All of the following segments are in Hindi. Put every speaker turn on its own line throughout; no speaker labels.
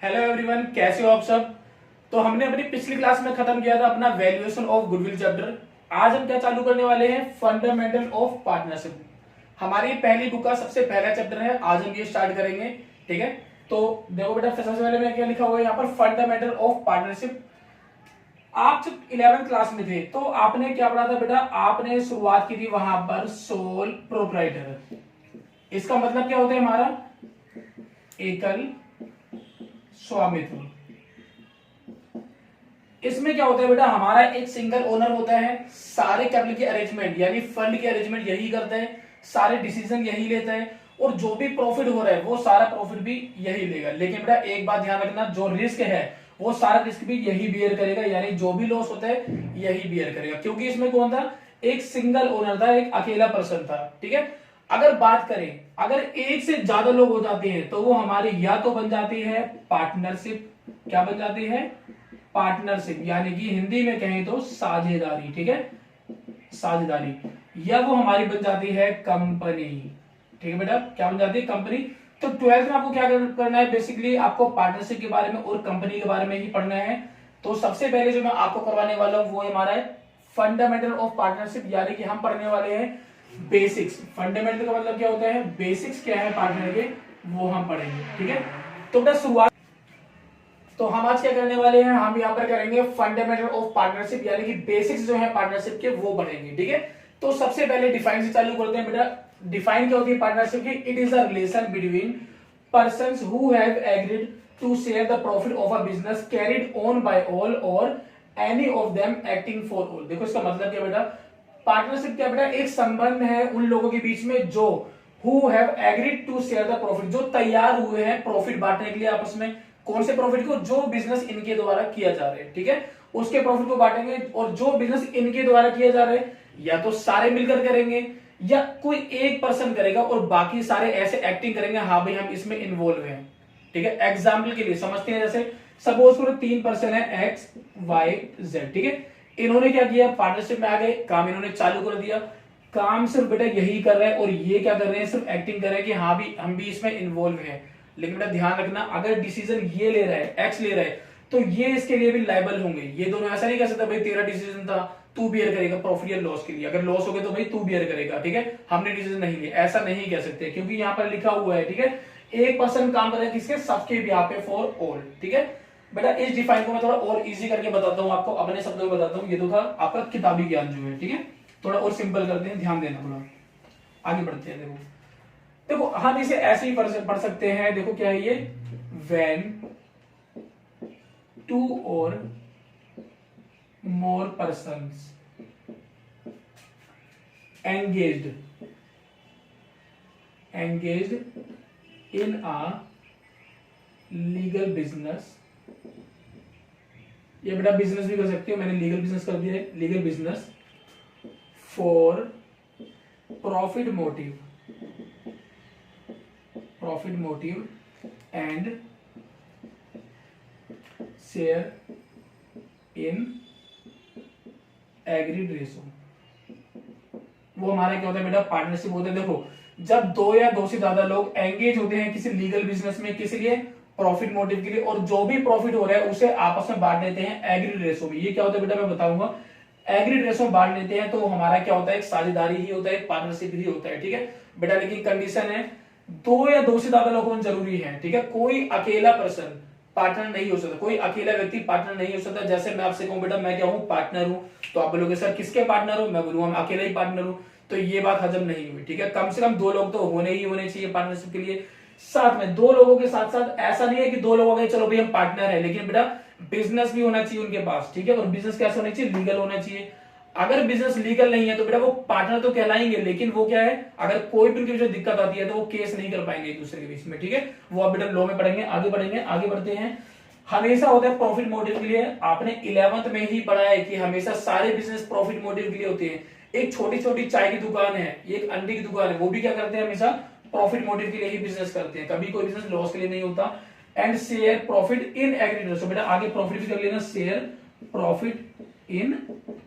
हेलो एवरीवन, कैसे हो आप सब। तो हमने अपनी पिछली क्लास में खत्म किया था अपना वैल्यूएशन ऑफ गुडविल चैप्टर। आज हम क्या चालू करने वाले हैं, फंडामेंटल ऑफ पार्टनरशिप। हमारी पहली बुक का सबसे पहला चैप्टर है, आज हम ये स्टार्ट करेंगे। ठीक है, तो देखो बेटा, सबसे पहले में क्या लिखा हुआ है यहाँ पर, फंडामेंटल ऑफ पार्टनरशिप। आप जब 11th क्लास में थे तो आपने क्या पढ़ा था बेटा, आपने शुरुआत की थी वहां पर सोल प्रोप्राइटर। इसका मतलब क्या होता है हमारा, एकल स्वामित्व। इसमें क्या होता है बेटा, हमारा एक सिंगल ओनर होता है, सारे कैपिटल के अरेंजमेंट यानी फंड के अरेंजमेंट यही करता है, सारे डिसीजन यही लेता है, और जो भी प्रॉफिट हो रहा है वो सारा प्रॉफिट भी यही लेगा। लेकिन बेटा एक बात ध्यान रखना, जो रिस्क है वो सारा रिस्क भी यही बियर करेगा, यानी जो भी लॉस होता है यही बियर करेगा। क्योंकि इसमें कौन था, एक सिंगल ओनर था, एक अकेला पर्सन था। ठीक है, अगर बात करें, अगर एक से ज्यादा लोग हो जाते हैं तो वो हमारी या तो बन जाती है पार्टनरशिप। क्या बन जाती है, पार्टनरशिप, यानी कि हिंदी में कहें तो साझेदारी। ठीक है, साझेदारी, या वो हमारी बन जाती है कंपनी। ठीक है बेटा, क्या बन जाती है, कंपनी। तो 12th में आपको क्या करना है, बेसिकली आपको पार्टनरशिप के बारे में और कंपनी के बारे में ही पढ़ना है। तो सबसे पहले जो मैं आपको करवाने वाला हूं वो हमारा है फंडामेंटल ऑफ पार्टनरशिप, यानी कि हम पढ़ने वाले हैं बेसिक्स। फंडामेंटल का मतलब क्या होता है, बेसिक्स क्या है पार्टनर के, वो हम पढ़ेंगे। ठीक है, तो बेटा शुरुआत, तो हम आज क्या करने वाले हैं, हम यहाँ पर करेंगे फंडामेंटल ऑफ पार्टनरशिप, यानी कि बेसिक्स जो है पार्टनरशिप के वो पढ़ेंगे। ठीक है, तो सबसे पहले डिफाइन से चालू करते हैं बेटा। डिफाइन क्या होती है पार्टनरशिप की, it is a relation between persons who have agreed to share the profit of a business carried on by all और any of them acting for all. देखो इसका मतलब क्या बेटा, पार्टनरशिप क्या बेटा, एक संबंध है उन लोगों के बीच में जो who have agreed to share the profit, जो तैयार हुए हैं प्रॉफिट बांटने के लिए आपस में। कौन से प्रॉफिट को, जो बिजनेस इनके द्वारा किया जा रहा है। ठीक है, उसके प्रॉफिट को बांटेंगे, और जो बिजनेस इनके द्वारा किया जा रहा है या तो सारे मिलकर करेंगे या कोई एक पर्सन करेगा और बाकी सारे ऐसे एक्टिंग करेंगे, हाँ भाई हम इसमें इन्वॉल्व हैं। ठीक है, एग्जाम्पल के लिए समझते हैं, जैसे सपोज करो 3 पर्सन है, एक्स वाई जेड। ठीक है, इन्होंने क्या किया, पार्टनरशिप में आ गए, काम इन्होंने चालू कर दिया। काम सिर्फ बेटा यही कर रहे हैं और ये क्या कर रहे हैं, सिर्फ एक्टिंग कर रहे हैं कि हाँ भी हम भी इसमें इन्वॉल्व हैं। लेकिन बेटा ध्यान रखना, अगर डिसीजन ये ले रहा है, एक्स ले रहा है, तो ये इसके लिए भी लाइबल होंगे। ये दोनों ऐसा नहीं कह सकता भाई तेरा डिसीजन था तू बियर करेगा प्रॉफिट या लॉस के लिए, अगर लॉस हो गया तो भाई तू बियर करेगा। ठीक है, हमने डिसीजन नहीं लिया, ऐसा नहीं कह सकते, क्योंकि यहाँ पर लिखा हुआ है। ठीक है, एक पर्सन काम कर रहा है किसके, सबके यहाँ पे फॉर ऑल। ठीक है बेटा, इस डिफाइन को मैं थोड़ा और इजी करके बताता हूँ आपको, अपने शब्दों में बताता हूँ। ये तो था आपका किताबी ज्ञान जो है। ठीक है, थोड़ा और सिंपल करते हैं, ध्यान देना, थोड़ा आगे बढ़ते हैं। देखो हम इसे ऐसे ही पढ़ सकते हैं। देखो क्या है ये, when two or more persons engaged in a legal business, ये बेटा बिजनेस भी कर सकते हो, मैंने लीगल बिजनेस कर दिया है, legal business for profit motive and share in agreed ratio, वो हमारा क्या होता है बेटा, पार्टनरशिप होता है। देखो जब दो या दो से ज्यादा लोग एंगेज होते हैं किसी लीगल बिजनेस में, किस लिए, प्रॉफिट मोटिव के लिए, और जो भी प्रॉफिट हो रहा है उसे आपस में बांट लेते हैं एग्रीड रेशो में। ये क्या होता है बेटा, मैं बताऊंगा। एग्रीड रेशो में बांट लेते हैं तो हमारा क्या होता है, एक साझेदारी ही होता है, एक पार्टनरशिप ही होता है। ठीक है बेटा, लेकिन कंडीशन है दो या दो से ज्यादा लोग होना जरूरी है। ठीक है, कोई अकेला पर्सन पार्टनर नहीं हो सकता, कोई अकेला व्यक्ति पार्टनर नहीं हो सकता। जैसे मैं आपसे कहूं बेटा मैं क्या हूं, पार्टनर हूं, तो आप बोलोगे सर किसके पार्टनर हो, मैं बोलूंगा मैं अकेला ही पार्टनर हूं, तो ये बात हजम नहीं हुई। ठीक है, कम से कम दो लोग तो होने ही होने चाहिए पार्टनरशिप के लिए। साथ में दो लोगों के साथ साथ ऐसा नहीं है कि दो लोगों के चलो भाई हम पार्टनर है, लेकिन बेटा बिजनेस भी होना चाहिए उनके पास। ठीक है, और बिजनेस कैसा होना चाहिए, लीगल होना चाहिए। अगर बिजनेस लीगल नहीं है तो बेटा वो पार्टनर तो कहलाएंगे, लेकिन वो क्या है, अगर कोई भी उनके बीच दिक्कत आती है तो वो केस नहीं कर पाएंगे एक दूसरे के बीच में। ठीक है, वो आप बेटा लॉ में पढ़ेंगे, आगे बढ़ेंगे, आगे बढ़ते हैं। हमेशा होता है प्रॉफिट मोटिव के लिए, आपने 11th में ही पढ़ा है कि हमेशा सारे बिजनेस प्रॉफिट मोटिव के लिए होते हैं। एक छोटी छोटी चाय की दुकान है, एक अंडे की दुकान है, वो भी क्या करते हैं, हमेशा प्रॉफिट मोटिव के लिए ही बिजनेस करते हैं, कभी कोई बिजनेस लॉस के लिए नहीं होता। And share profit in agreed ratio, बेटा आगे प्रॉफिट भी कर लेना, share profit in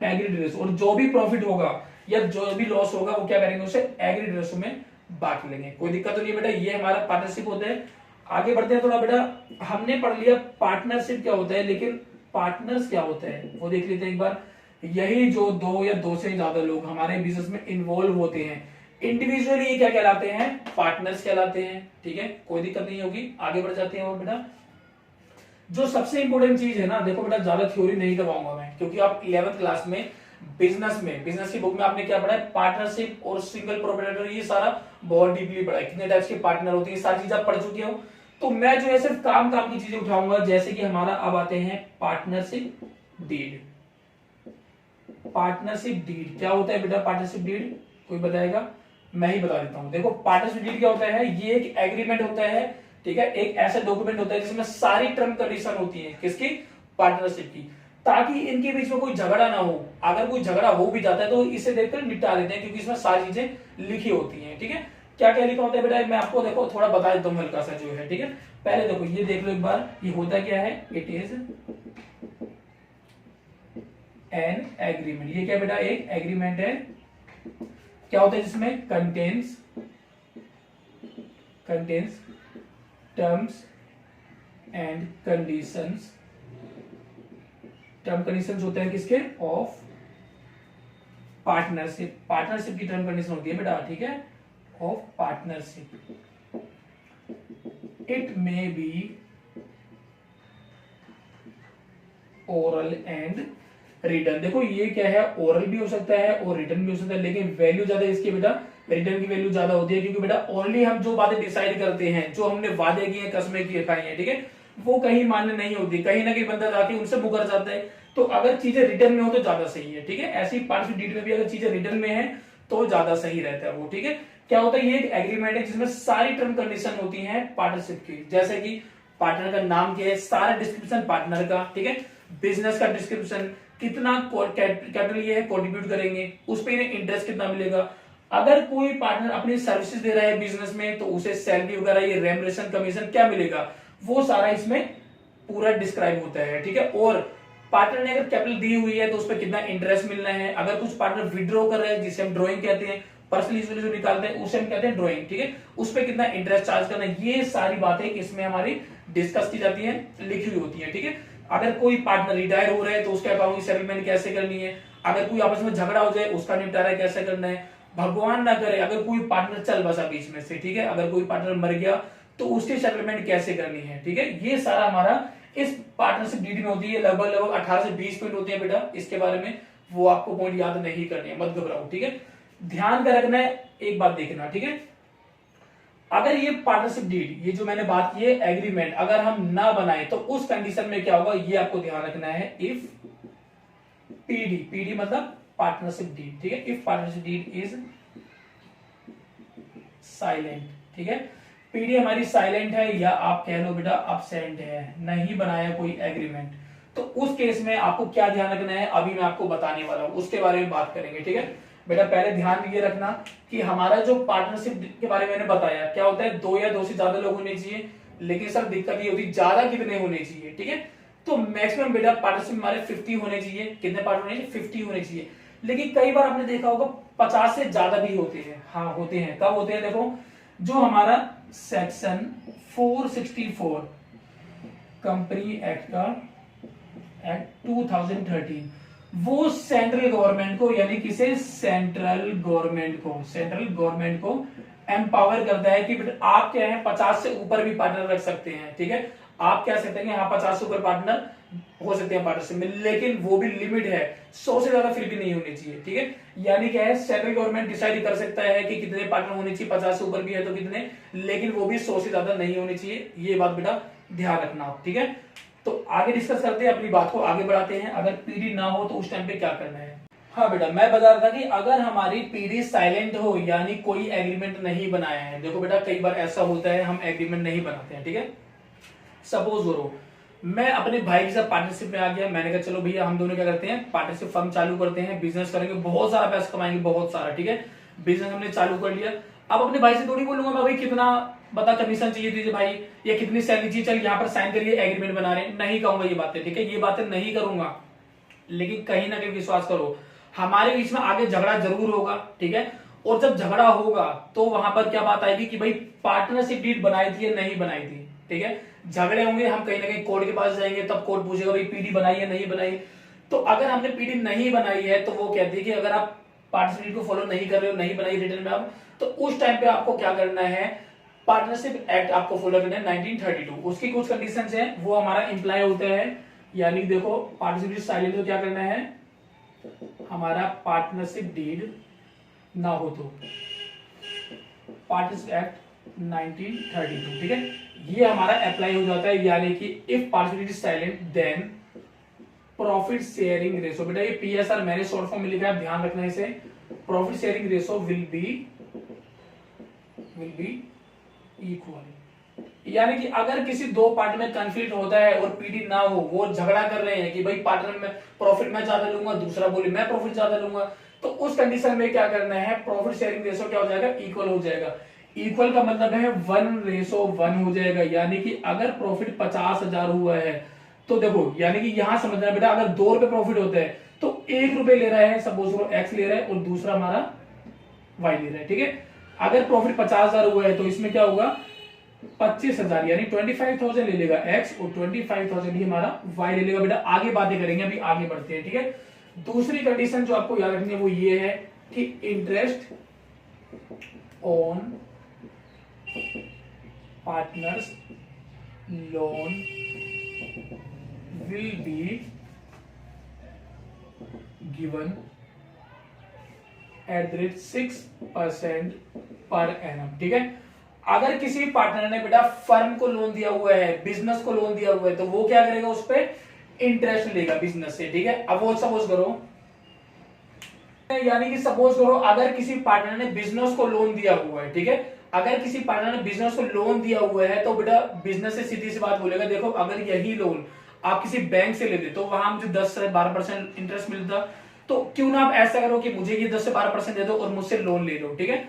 agreed ratio, और जो भी प्रॉफिट होगा या जो भी लॉस होगा वो क्या करेंगे, उसे एग्रीड रेशो में बांट लेंगे। कोई दिक्कत तो नहीं बेटा, ये हमारा पार्टनरशिप होता है। आगे बढ़ते हैं थोड़ा बेटा। हमने पढ़ लिया पार्टनरशिप क्या होता है, लेकिन पार्टनर्स क्या होता है वो देख लेते हैं एक बार। यही जो दो या दो से ज्यादा लोग हमारे बिजनेस में इन्वॉल्व होते हैं इंडिविजुअली, ये क्या कहलाते हैं, पार्टनर्स कहलाते हैं। ठीक है, कोई दिक्कत नहीं होगी, आगे बढ़ जाते हैं। और बेटा जो सबसे इंपॉर्टेंट चीज है ना, देखो बेटा ज्यादा थ्योरी नहीं करवाऊंगा मैं, क्योंकि आप 11th क्लास में बिजनेस की बुक में आपने क्या पढ़ा है, पार्टनरशिप और सिंगल प्रोप्राइटर, ये सारा बहुत डीपली पढ़ा है, कितने टाइप्स के पार्टनर होते हैं, सारी चीज आप पढ़ चुके हो। तो मैं जो है सिर्फ काम की चीजें उठाऊंगा, जैसे कि हमारा अब आते हैं पार्टनरशिप डीड। पार्टनरशिप डीड क्या होता है बेटा, पार्टनरशिप डीड कोई बताएगा, मैं ही बता देता हूं। देखो पार्टनरशिप डीड क्या होता है, ये एक एग्रीमेंट होता है, ठीक है, एक ऐसा डॉक्यूमेंट होता है जिसमें सारी टर्म कंडीशन होती है, किसकी, पार्टनरशिप की, ताकि इनके बीच में कोई झगड़ा ना हो। अगर कोई झगड़ा हो भी जाता है तो इसे देखकर निपटा देते हैं, क्योंकि इसमें सारी चीजें लिखी होती हैं। ठीक है, क्या क्या लिखा होता है बेटा, मैं आपको देखो थोड़ा बता देता हूँ हल्का सा जो है। ठीक है, पहले देखो ये देख लो एक बार, ये होता क्या है, इट इज एन एग्रीमेंट। ये क्या बेटा, एक एग्रीमेंट है। क्या होता है जिसमें contains terms and conditions, term conditions होते हैं किसके, ऑफ पार्टनरशिप। पार्टनरशिप की टर्म कंडीशन होती है बेटा, ठीक है, of partnership. It may be oral and return. देखो ये क्या है, ओरल भी हो सकता है और रिटर्न भी हो सकता है, लेकिन वैल्यू ज्यादा इसकी बेटा रिटर्न की वैल्यू ज्यादा होती है, क्योंकि बेटा ओनली हम जो बातें डिसाइड करते हैं, जो हमने वादे किए, कसमें किए, खाई हैं, ठीक है, वो कहीं मान्य नहीं होती, कहीं ना कहीं बंदा जाके उनसे मुकर जाता है। तो अगर चीजें रिटर्न में हो तो ज्यादा सही है। ठीक है, ऐसी पार्टनरशिप डीड में भी अगर चीजें रिटर्न में है तो ज्यादा सही रहता है वो। ठीक है, क्या होता है, ये एक एग्रीमेंट है जिसमें सारी टर्म कंडीशन होती है पार्टनरशिप की, जैसे कि पार्टनर का नाम क्या है, सारा डिस्क्रिप्शन पार्टनर का, ठीक है, बिजनेस का डिस्क्रिप्शन, कितना कैपिटल ये है कंट्रीब्यूट करेंगे, उस पर इन्हें इंटरेस्ट कितना मिलेगा, अगर कोई पार्टनर अपनी सर्विसेज दे रहा है बिजनेस में तो उसे सैलरी वगैरह, ये रेमुनरेशन, कमीशन क्या मिलेगा, वो सारा इसमें पूरा डिस्क्राइब होता है। ठीक है, और पार्टनर ने अगर कैपिटल दी हुई है तो उस पर कितना इंटरेस्ट मिलना है, अगर कुछ पार्टनर विड्रॉ कर रहे हैं जिसे हम ड्रॉइंग कहते हैं, पर्सनली जो निकालते हैं उसे हम कहते हैं ड्रॉइंग, ठीक है, उस पर कितना इंटरेस्ट चार्ज करना है, ये सारी बातें इसमें हमारी डिस्कस की जाती है, लिखी हुई होती है। ठीक है, अगर कोई पार्टनर रिटायर हो रहा है तो उसके अकाउंट की सेटलमेंट कैसे करनी है, अगर कोई आपस में झगड़ा हो जाए उसका निपटारा कैसे करना है, भगवान ना करे अगर कोई पार्टनर चल बसा बीच में से, ठीक है, अगर कोई पार्टनर मर गया तो उसकी सेटलमेंट कैसे करनी है। ठीक है, ये सारा हमारा इस पार्टनरशिप डीड में होती है। लगभग 18 से 20 पॉइंट होते हैं बेटा, इसके बारे में वो आपको पॉइंट याद नहीं करने हैं, मत घबराओ। ठीक है, ध्यान का रखना है, एक बात देखना, ठीक है, अगर ये पार्टनरशिप डीड, ये जो मैंने बात की है एग्रीमेंट, अगर हम ना बनाए तो उस कंडीशन में क्या होगा, ये आपको ध्यान रखना है। इफ पीडी मतलब पार्टनरशिप डीड, ठीक है, if partnership deed is silent, ठीक है, पीडी हमारी साइलेंट है या आप कह लो बेटा absent है, नहीं बनाया कोई एग्रीमेंट, तो उस केस में आपको क्या ध्यान रखना है, अभी मैं आपको बताने वाला हूं, उसके बारे में बात करेंगे। ठीक है बेटा, पहले ध्यान ये रखना कि हमारा जो पार्टनरशिप के बारे में मैंने बताया क्या होता है, दो या दो से ज्यादा लोग होने चाहिए, लेकिन सर दिक्कत ये होती ज्यादा कितने होने चाहिए। ठीक है, तो मैक्सिमम बेटा पार्टनरशिप हमारे 50 होने चाहिए। कितने पार्टनर होने चाहिए, 50 होने चाहिए, लेकिन कई बार आपने देखा होगा 50 से ज्यादा भी होते हैं। हाँ होते हैं, कब होते हैं, देखो जो हमारा सेक्शन 464 कंपनी एक्ट का एक्ट 2013, वो सेंट्रल गवर्नमेंट को, यानी किसे, सेंट्रल गवर्नमेंट को एम्पावर करता है कि आप क्या है 50 से ऊपर भी पार्टनर रख सकते हैं। ठीक है, आप कह सकते हैं कि हाँ 50 से ऊपर पार्टनर हो सकते हैं पार्टनरशिप में, लेकिन वो भी लिमिट है, 100 से ज्यादा फिर भी नहीं होनी चाहिए। ठीक है, यानी क्या है, सेंट्रल गवर्नमेंट डिसाइड कर सकता है कि कितने पार्टनर होने चाहिए, 50 से ऊपर भी है तो कितने, लेकिन वो भी 100 से ज्यादा नहीं होने चाहिए। ये बात बेटा ध्यान रखना आप। ठीक है, तो आगे डिस्कस करते हैं, अपनी बात को आगे बढ़ाते हैं। अगर पीडी ना हो तो उस टाइम पे क्या करना है। हाँ बेटा, मैं बता रहा था कि अगर हमारी पीडी साइलेंट हो, यानी कोई एग्रीमेंट नहीं बनाया है। देखो बेटा, कई बार ऐसा होता है हम एग्रीमेंट नहीं बनाते हैं। ठीक है, सपोज करो मैं अपने भाई के साथ पार्टनरशिप में आ गया, मैंने कहा चलो भैया हम दोनों क्या करते हैं, पार्टनरशिप फर्म चालू करते हैं, बिजनेस करेंगे, बहुत सारा पैसा कमाएंगे, बहुत सारा। ठीक है, बिजनेस हमने चालू कर लिया। अब अपने भाई से थोड़ी बोलूंगा मैं, भाई कितना बता कमीशन चाहिए तुझे भाई, या कितनी सैलरी चाहिए, चल यहाँ पर साइन करिए, एग्रीमेंट बना रहे हैं, नहीं कहूंगा ये बातें। ठीक है, ये बातें नहीं करूंगा, लेकिन कहीं ना कहीं विश्वास करो हमारे बीच में आगे झगड़ा जरूर होगा। ठीक है, और जब झगड़ा होगा तो वहां पर क्या बात आएगी कि भाई पार्टनरशिप डीड बनाई थी या नहीं बनाई थी। ठीक है, झगड़े होंगे, हम कहीं ना कहीं कोर्ट के पास जाएंगे, तब कोर्ट पूछेगा भाई पीडी बनाई है नहीं बनाई। तो अगर हमने पीडी नहीं बनाई है तो वो कहती है कि अगर आप पार्टनरशिप को फॉलो नहीं कर रहे हो, नहीं बनाई रिटर्न में आप, तो उस टाइम पे आपको क्या करना है, पार्टनरशिप एक्ट आपको फॉलो करना है 1932। उसकी कुछ कंडीशंस हैं, वो हमारा इंप्लाई होता है। यानी देखो पार्टनरशिप साइलेंट तो क्या करना है, हमारा पार्टनरशिप डीड ना हो तो पार्टनरशिप एक्ट 1932, ठीक है, ये हमारा अप्लाई हो जाता है। यानी कि if partnership is silent then profit sharing ratio, बेटा ये पीएसआर मैंने शॉर्ट फॉर्म में लिखा है, ध्यान रखना इसे, profit sharing ratio will be equal. यानी कि अगर किसी दो पार्ट में कंफ्लिक्ट होता है और पीडी ना हो, वो झगड़ा कर रहे हैं कि भाई पार्टनर में प्रॉफिट मैं ज्यादा लूंगा, दूसरा बोले मैं प्रॉफिट ज्यादा लूंगा, तो उस कंडीशन में क्या करना है, प्रॉफिट शेयरिंग रेशो क्या हो जाएगा, इक्वल हो जाएगा। इक्वल का मतलब है 1:1 हो जाएगा। यानी कि अगर प्रॉफिट 50,000 हुआ है तो देखो, यानी कि यहां समझना बेटा, अगर 2 रुपए प्रॉफिट होता है तो 1 रुपए ले रहा है, सपोज करो एक्स ले रहा है और दूसरा हमारा वाई ले रहा है, ठीक है। अगर प्रॉफिट 50,000 हुआ है तो इसमें क्या होगा, 25,000 यानी 25,000 ले लेगा एक्स और 25,000 ही हमारा वाई ले लेगा। बेटा आगे बातें करेंगे, अभी आगे बढ़ते हैं, ठीक है। दूसरी कंडीशन जो आपको याद रखनी है वो ये है कि interest on partners loan will be given at the rate 6% per annum, ठीक है। अगर किसी पार्टनर ने बेटा फर्म को लोन दिया हुआ है, बिजनेस को लोन दिया हुआ है, तो वो क्या करेगा, उस पर इंटरेस्ट लेगा बिजनेस से, ठीक है। अब वो सपोज करो, यानी कि सपोज करो अगर किसी पार्टनर ने बिजनेस को लोन दिया हुआ है, ठीक है, अगर किसी पार्टनर ने बिजनेस को लोन दिया हुआ है तो बेटा बिजनेस से सीधी सी बात बोलेगा, देखो अगर यही लोन आप किसी बैंक से लेते तो वहां मुझे 10 से 12% इंटरेस्ट मिलता, तो क्यों ना आप ऐसा करो कि मुझे ये 10 से 12% दे दो और मुझसे लोन ले लो, ठीक है।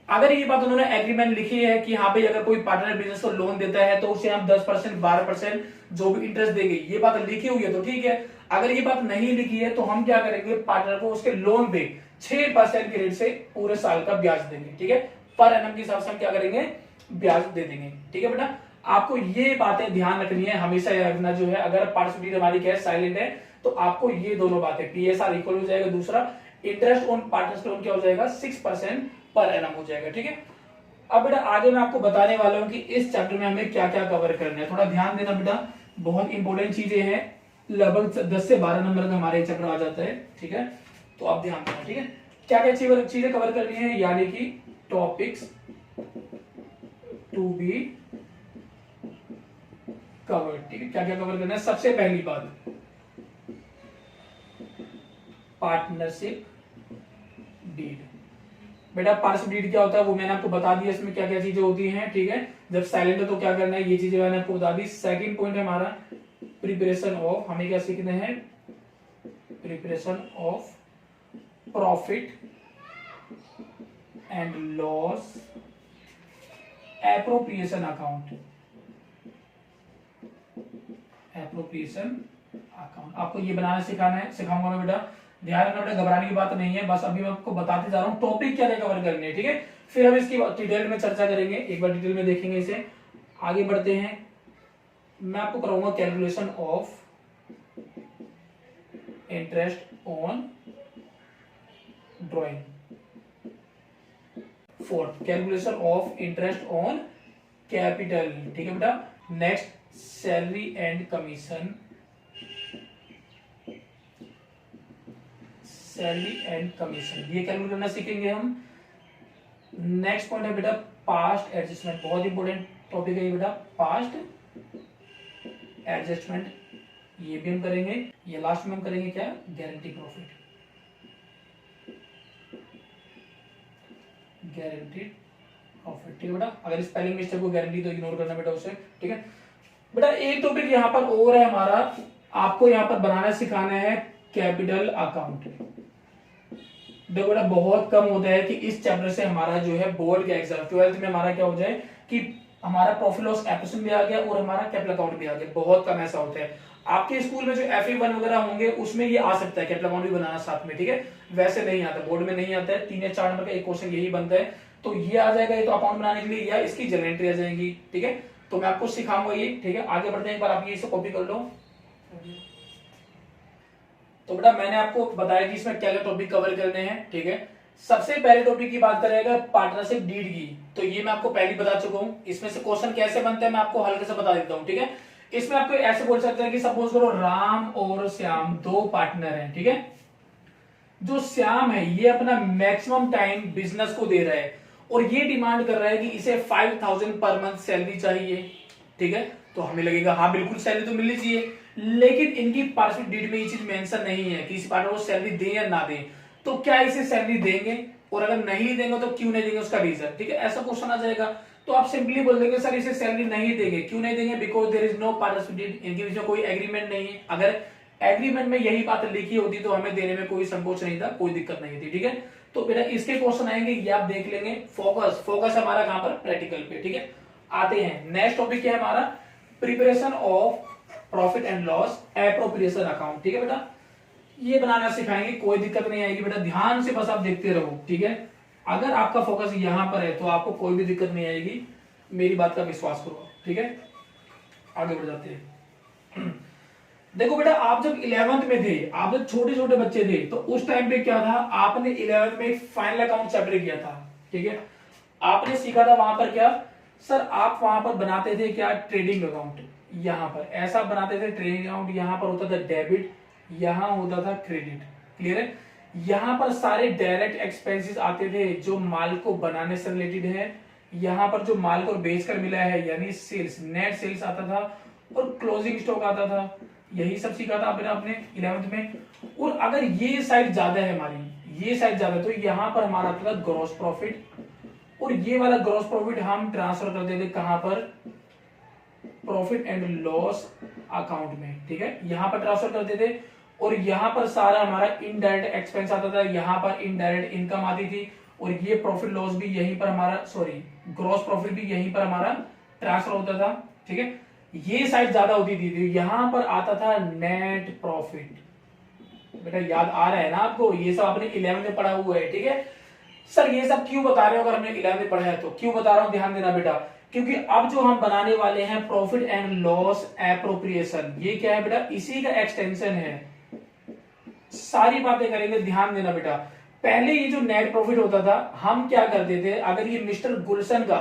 अगर ये बात उन्होंने एग्रीमेंट लिखी है कि हाँ भाई अगर कोई पार्टनर बिजनेस को लोन देता है तो उसे हम 10% 12% जो भी इंटरेस्ट देंगे, ये बात लिखी हुई है तो ठीक है। अगर ये बात नहीं लिखी है तो हम क्या करेंगे, पार्टनर को उसके लोन पे 6% के रेट से पूरे साल का ब्याज देंगे, ठीक है। पर एनम के हिसाब से हम क्या करेंगे, ब्याज दे देंगे, ठीक है। बेटा आपको ये बातें ध्यान रखनी है, हमेशा याद रखना जो है, अगर पार्टनरशिप हमारी क्या है, साइलेंट है, तो आपको ये दोनों बातें, पीएसआर इक्वल हो जाएगा, दूसरा इंटरेस्ट ऑन पार्टनर्स लोन क्या हो जाएगा, 6% पर एनम हो जाएगा, ठीक है। अब बेटा आगे मैं आपको बताने वाला हूं कि इस चैप्टर में हमें क्या क्या कवर करना है, थोड़ा ध्यान देना बेटा, बहुत इंपॉर्टेंट चीजें हैं, लगभग 10 से 12 नंबर का हमारे चैप्टर आ जाता है, ठीक है। तो आप ध्यान देना, ठीक है, क्या क्या चीजें कवर करनी है, यानी कि टॉपिक्स टू बी कवर्ड, ठीक है। क्या क्या कवर करना है, सबसे पहली बात पार्टनरशिप डीड। बेटा पार्टनरशिप डीड क्या होता है वो मैंने आपको बता दिया, इसमें क्या क्या चीजें होती हैं, ठीक है। जब साइलेंट है तो क्या करना है, ये चीजें मैंने आपको बता दी। सेकंड पॉइंट है हमारा प्रिपरेशन ऑफ, हमें क्या सीखना है, preparation of profit and loss appropriation account, appropriation account आपको ये बनाना सिखाना है, सिखाऊंगा मैं बेटा, ध्यान रखना बेटा, घबराने की बात नहीं है, बस अभी मैं आपको बताते जा रहा हूं टॉपिक क्या क्या कवर करने हैं, ठीक है। फिर हम इसकी डिटेल में चर्चा करेंगे, एक बार डिटेल में देखेंगे इसे। आगे बढ़ते हैं, मैं आपको कराऊंगा calculation of interest on drawing, fourth calculation of interest on capital, ठीक है बेटा। Next salary and commission, salary and commission ये कैलकुलेट करना सीखेंगे हम। नेक्स्ट पॉइंट है बेटा पास्ट एडजस्टमेंट, बहुत इंपॉर्टेंट टॉपिक है ये बेटा, पास्ट एडजस्टमेंट ये भी हम करेंगे। ये लास्ट में हम करेंगे क्या, गारंटी प्रॉफिट, गारंटीड प्रॉफिट, ठीक है बेटा। अगर स्पेलिंग मिस्टेक को गारंटी तो इग्नोर करना बेटा उसे, ठीक है बेटा। एक टॉपिक यहाँ पर और है हमारा, आपको यहाँ पर बनाना सिखाना है कैपिटल अकाउंट। देखो बेटा बहुत कम होता है कि इस चैप्टर से हमारा जो है बोर्ड का एग्जाम 12th में हमारा क्या हो जाए कि हमारा प्रॉफिट लॉस एप्लीकेशन भी आ गया और हमारा कैपिटल अकाउंट भी आ गया, बहुत कम ऐसा होता है। आपके स्कूल में जो FE1 वगैरह होंगे उसमें ये आ सकता है कैपिटल अकाउंट भी बनाना साथ में, ठीक है। वैसे नहीं आता, बोर्ड में नहीं आता है, 3 या 4 नंबर का एक क्वेश्चन यही बनता है, तो ये आ जाएगा, ये तो अकाउंट बनाने के लिए, या इसकी जनरल एंट्री आ जाएगी, ठीक है। तो मैं आपको सिखाऊंगा ये, ठीक है। आगे बढ़ते हैं, एक बार आप ये इसे कॉपी कर लो। तो बेटा मैंने आपको बताया कि इसमें क्या क्या टॉपिक कवर करने हैं, ठीक है। सबसे पहले टॉपिक की बात करेगा पार्टनरशिप डीड की, तो ये मैं आपको पहले बता चुका हूं। इसमें से क्वेश्चन कैसे बनते हैं मैं आपको हल्के से बता देता हूं, ठीक है। इसमें आपको ऐसे बोल सकते हैं कि सपोज करो राम और श्याम दो पार्टनर हैं, ठीक है। जो श्याम है ये अपना मैक्सिमम टाइम बिजनेस को दे रहा है और ये डिमांड कर रहा है कि इसे 5000 पर मंथ सैलरी चाहिए, ठीक है। तो हमें लगेगा हाँ बिल्कुल सैलरी तो मिलनी चाहिए, लेकिन इनकी पार्टनरशिप डीड में ये चीज मेंशन नहीं है कि इस पार्टनर को सैलरी दें या ना दें। तो क्या इसे सैलरी देंगे, और अगर नहीं देंगे तो क्यों नहीं देंगे, उसका रीजन, ठीक है। ऐसा क्वेश्चन आ जाएगा तो आप सिंपली बोल देंगे सर इसे सैलरी नहीं देंगे, क्यों नहीं देंगे, because there is no partnership deed, इनके बीच में कोई एग्रीमेंट नहीं है। अगर एग्रीमेंट में यही बात लिखी होती तो हमें देने में कोई संकोच नहीं था, कोई दिक्कत नहीं थी, ठीक है। तो बेटा इसके क्वेश्चन आएंगे, ये आप देख लेंगे। फोकस हमारा कहां पर, प्रैक्टिकल पे, ठीक है। आते हैं नेक्स्ट टॉपिक क्या है हमारा, preparation of profit and loss appropriation account, ठीक है बेटा। ये बनाना सिखाएंगे, कोई दिक्कत नहीं आएगी बेटा, ध्यान से बस आप देखते रहो, ठीक है। अगर आपका फोकस यहां पर है तो आपको कोई भी दिक्कत नहीं आएगी, मेरी बात का विश्वास करो, ठीक है। आगे बढ़ जाते हैं। देखो बेटा आप जब 11th में थे, आप जब छोटे छोटे बच्चे थे, तो उस टाइम पे क्या था, आपने 11th में फाइनल अकाउंट चैप्टर किया था, ठीक है। आपने सीखा था वहां पर क्या सर, आप वहां पर बनाते थे क्या, ट्रेडिंग अकाउंट, यहां पर ऐसा बनाते थे ट्रेडिंग अकाउंट, यहां पर होता था डेबिट, यहां होता था क्रेडिट, क्लियर है। यहां पर सारे डायरेक्ट एक्सपेंसेस आते थे जो माल को बनाने से रिलेटेड है, यहां पर जो माल को बेचकर मिला है यानी सेल्स, नेट सेल्स आता था, और क्लोजिंग स्टॉक आता था। यही सब सीखा था आपने अपने 11th में। और अगर ये साइड ज्यादा है हमारी, ये साइड ज्यादा, तो यहां पर हमारा आता था ग्रॉस प्रॉफिट, और ये वाला ग्रॉस प्रॉफिट हम ट्रांसफर कर देते कहां पर, प्रॉफिट एंड लॉस अकाउंट में, ठीक है। यहां पर ट्रांसफर करते थे, और यहां पर सारा हमारा इनडायरेक्ट एक्सपेंस आता था, यहां पर इनडायरेक्ट इनकम आती थी, और ये प्रॉफिट लॉस भी यहीं पर हमारा, सॉरी ग्रॉस प्रॉफिट भी यहीं पर हमारा ट्रांसफर होता था, ठीक है। ये साइड ज्यादा होती थी, तो यहां पर आता था नेट प्रॉफिट। बेटा याद आ रहा है ना आपको, ये सब आपने 11 में पढ़ा हुआ है, ठीक है। सर ये सब क्यों बता रहे हो, अगर हमने 11 में पढ़ा है तो क्यों बता रहा हूं, ध्यान देना बेटा, क्योंकि अब जो हम बनाने वाले हैं प्रॉफिट एंड लॉस एप्रोप्रिएशन, ये क्या है बेटा, इसी का एक्सटेंशन है। सारी बातें करेंगे, ध्यान देना बेटा। पहले ये जो नेट प्रॉफिट होता था, हम क्या करते थे, अगर ये मिस्टर गुलशन का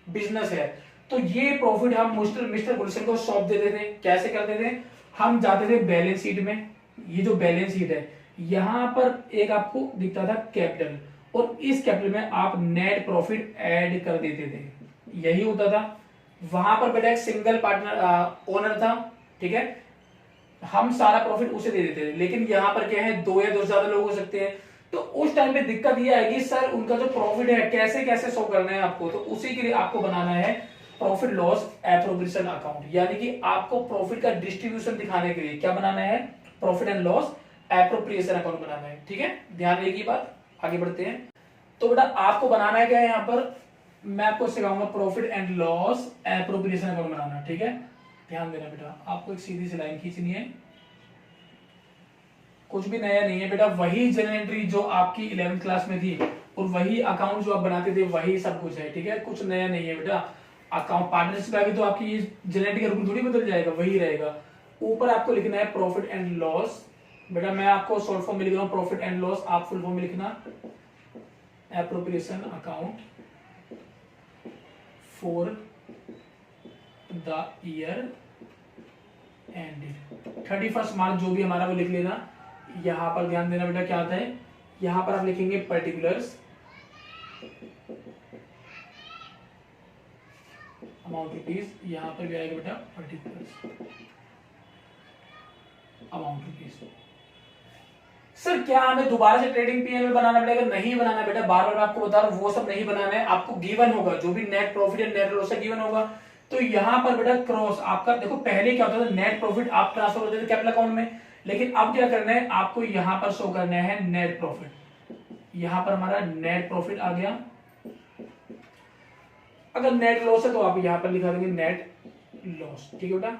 बिजनेस है तो ये प्रॉफिट हम मिस्टर गुलशन को सौंप देते थे। कैसे करते थे, हम जाते थे बैलेंस शीट में, ये जो बैलेंस शीट है यहां पर एक आपको दिखता था कैपिटल, और इस कैपिटल में आप नेट प्रॉफिट ऐड कर देते थे, यही होता था। वहां पर बेटा एक सिंगल पार्टनर ओनर था, ठीक है, हम सारा प्रॉफिट उसे दे देते थे। लेकिन यहां पर क्या है, दो या दो से ज्यादा लोग हो सकते हैं, तो उस टाइम पे दिक्कत ये आएगी सर उनका जो प्रॉफिट है कैसे कैसे शो करना है आपको, तो उसी के लिए आपको बनाना है प्रॉफिट लॉस एप्रोप्रिएशन अकाउंट, यानी कि आपको प्रॉफिट का डिस्ट्रीब्यूशन दिखाने के लिए क्या बनाना है, profit and loss appropriation account बनाना है, ठीक है। ध्यान रखिए बात, आगे बढ़ते हैं। तो बेटा आपको बनाना है क्या है, यहाँ पर मैं आपको सिखाऊंगा profit and loss appropriation account बनाना, ठीक है। ध्यान देना बेटा, आपको एक सीधी सी लाइन खींचनी है, कुछ भी नया नहीं है बेटा, वही जनरल एंट्री जो आपकी 11th क्लास में थी और वही अकाउंट जो आप बनाते थे वही सब कुछ है, ठीक है। कुछ नया नहीं है बेटा। अकाउंट पार्टनरशिप आगे तो आपकी जनरल एंट्री का रूल थोड़ी बदल जाएगा, वही रहेगा। ऊपर आपको लिखना है प्रॉफिट एंड लॉस, बेटा मैं आपको शॉर्ट फॉर्म में लिख रहा हूं प्रॉफिट एंड लॉस, आप फुल फॉर्म में लिखना appropriation account for the year ended 31 मार्च, जो भी हमारा वो लिख लेना। यहां पर ध्यान देना बेटा क्या आता है, यहां पर आप लिखेंगे पर्टिकुलर्स अमाउंट रुपीज, यहां पर भी आएगा बेटा पर्टिकुलर्स अमाउंट रुपीज। सर क्या हमें दोबारा से ट्रेडिंग पीएनएल बनाना पड़ेगा, नहीं बनाना बेटा, बार बार मैं आपको बता रहा हूं वो सब नहीं बनाना है, आपको गिवन होगा जो भी net profit and net loss given होगा। तो यहां पर बेटा क्रॉस आपका, देखो पहले क्या होता था, नेट प्रॉफिट आप ट्रांसफर करते थे कैपिटल अकाउंट में, लेकिन अब क्या करना है आपको यहां पर शो करना है नेट प्रॉफिट। यहां पर हमारा नेट प्रॉफिट आ गया, अगर नेट लॉस है तो आप यहां पर लिखा देंगे नेट लॉस, ठीक है बेटा।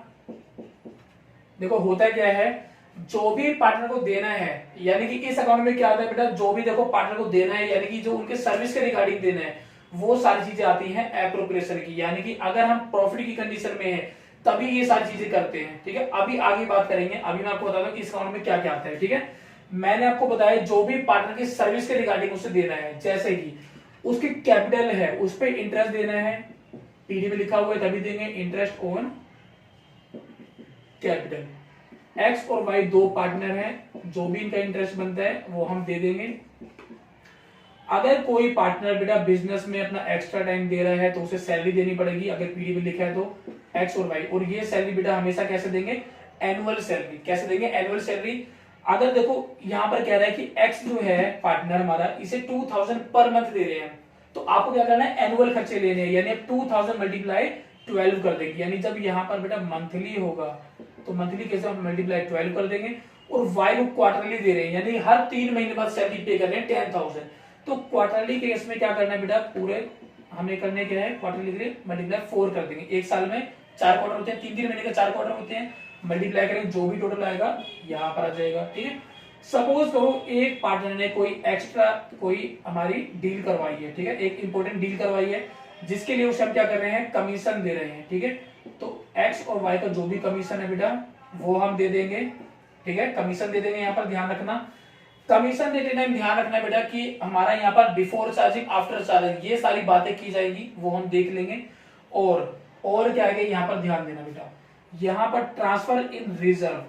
देखो होता क्या है, जो भी पार्टनर को देना है, यानी कि इस अकाउंट में क्या आता है बेटा, जो भी देखो पार्टनर को देना है, यानी कि जो उनके सर्विस के रिगार्डिंग देना है, वो सारी चीजें आती हैं एप्रोप्रिएशन की, यानी कि अगर हम प्रॉफिट की कंडीशन में है तभी ये सारी चीजें करते हैं। ठीक है, अभी आगे बात करेंगे, अभी मैं आपको बताता हूँ कि इस अकाउंट में क्या क्या आता है। ठीक है, मैंने आपको बताया जो भी पार्टनर की सर्विस के रिगार्डिंग उसे देना है, जैसे कि उसकी कैपिटल है उस पर इंटरेस्ट देना है, पीडी में लिखा हुआ है तभी देंगे, इंटरेस्ट ऑन कैपिटल। एक्स और वाई दो पार्टनर हैं, जो भी इनका इंटरेस्ट बनता है वो हम दे देंगे। अगर कोई पार्टनर बेटा बिजनेस में अपना एक्स्ट्रा टाइम दे रहा है तो उसे सैलरी देनी पड़ेगी, अगर पीडी में लिखा है तो एक्स और वाई, और ये सैलरी बेटा हमेशा कैसे देंगे, एनुअल सैलरी। कैसे देंगे, एनुअल सैलरी। अगर देखो यहां पर कह रहा है कि एक्स जो है पार्टनर हमारा, इसे 2000 पर मंथ दे रहे हैं, तो आपको क्या करना है, एनुअल खर्चे लेने हैं, यानी 2000 मल्टीप्लाई 12 कर देंगे, यानी जब यहां पर बेटा मंथली होगा तो मंथली कैसे हम मल्टीप्लाई 12 कर देंगे, और वाई को क्वार्टरली दे रहे हैं, यानी हर 3 महीने बाद सैलरी पे कर रहे हैं 10,000, तो क्वार्टरली के केस में क्या करना है बेटा, पूरे हमें करने क्या है, क्वार्टरली के लिए मल्टीप्लाई 4 कर देंगे। एक साल में 4 क्वार्टर होते हैं, 3 महीने का 4 क्वार्टर होते हैं, मल्टीप्लाई करेंगे जो भी टोटल आएगा यहाँ पर आ जाएगा। ठीक है, सपोज करो एक पार्टनर ने कोई एक्स्ट्रा कोई हमारी डील करवाई है, ठीक है, एक इंपॉर्टेंट डील करवाई है जिसके लिए उसे हम क्या कर रहे हैं, कमीशन दे रहे हैं। ठीक है, तो एक्स और वाई का जो भी कमीशन है बेटा वो हम दे देंगे। ठीक है, कमीशन दे देंगे, यहाँ पर ध्यान रखना, कमीशन देते टाइम ध्यान रखना बेटा कि हमारा यहाँ पर बिफोर चार्जिंग आफ्टर चार्जिंग ये सारी बातें की जाएगी, वो हम देख लेंगे। और क्या है यहाँ पर ध्यान देना बेटा, यहाँ पर ट्रांसफर इन रिजर्व,